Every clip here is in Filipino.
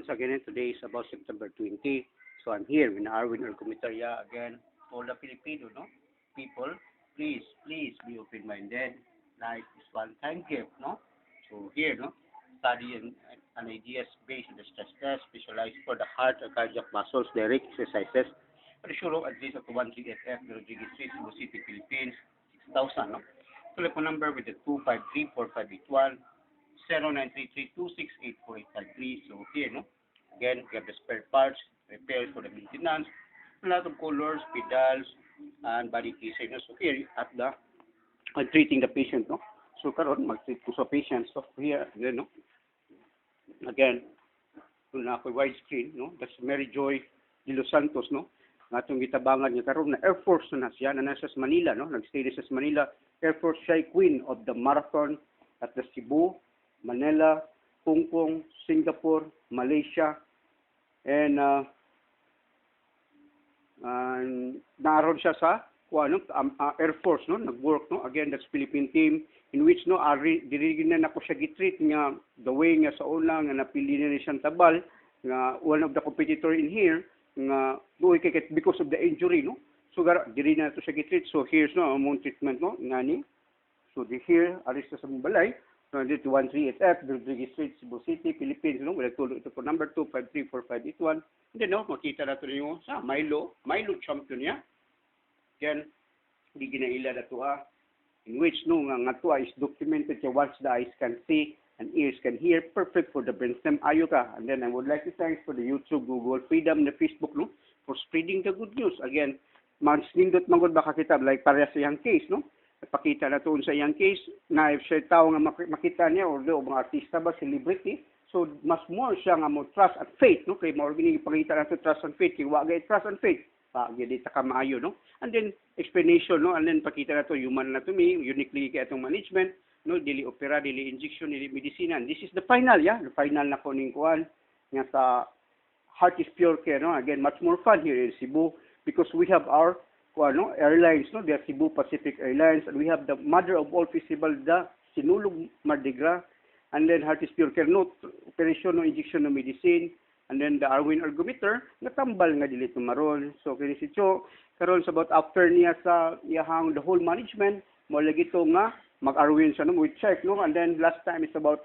Once again, today is about September 20. So I'm here with Arwin Orgumitaria again. All the Filipino people, please be open-minded. Life is one time gift, no? So here, study an ideas based on the stress test, specialized for the heart and cardiac muscles, direct exercises. Pero sure, at least at 13FF, the Rodriguez Street, Cebu City, Philippines, 6,000, no? Telephone number with the 253-4581, 0933-268-4853. So here, again, we have the spare parts, repairs for the maintenance, a lot of colors, pedals, and body pieces. So here, at the treating the patient, no? So karon mag-treat ko sa patient. So here, again, again, kung na ako widescreen, that's Mary Joy de Los Santos, nga itong gitabangan niya karon na Air Force na siya, na nasa Manila, nag-stay sa Manila, Air Force siya queen of the marathon at the Cebu, Manila, Hong Kong, Singapore, Malaysia, and naroon siya sa Air Force, nag-work, again, that's Philippine team, in which, dirigin na ako siya gitreat nga, the way nga sa una, nga napili na siyang tabal, nga one of the competitor in here, nga, because of the injury, so, diri na ito siya gitreat, so here's, among treatment, ngani, so, here, aris na sa Mumbalay, dito 13FF, Rodriguez Street, Cebu City, Philippines, wala tulo ito po number 2534581. Hindi, makita na ito niyo sa Milo champion niya. Yan, hindi ginaila na ito in which, nga ito is documented siya once the eyes can see and ears can hear, perfect for the brainstem ayo ka. And then I would like to thank for the YouTube, Google, Freedom, the Facebook, for spreading the good news. Again, mas nindot magod baka kita, like pareha sa iyang case, Pakita na tuon sa iyang case, na if siya tao nga makita niya, or mga artista ba, celebrity, so mas more siya nga mo trust and faith, kaya mo ipakita na to trust and faith, kaya wagay trust and faith, gadi ta ka maayo, and then explanation, and then pakita na to human anatomy, uniquely kay atong management, dili opera, dili injection, dili medicine, and this is the final, the final na ko ning kuan nga sa Heart is Pure Care, again, much more fun here in Cebu, because we have our airlines, they are Cebu Pacific Airlines, and we have the mother of all festival, the Sinulog Mardi Gras, and then Heart is Pure Care, operation, injection, medicine, and then the Arwin Ergometer, natambal nga dili tumaron. So, kinisityo, karon sa about after niya sa iyahang the whole management, mo lagi ito nga, mag-Arwin siya, we check, and then last time is about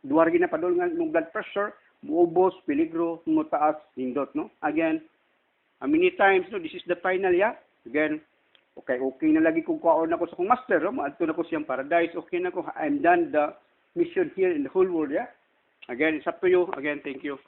duwargi na padol nga, blood pressure, muubos, peligro, mutaas, nindot, again, many times, this is the final, again, okay na lagi kung kaon ako sa kong master, maadto na ko siyang paradise, okay na ko, I'm done the mission here in the whole world, again, it's up to you, again, thank you.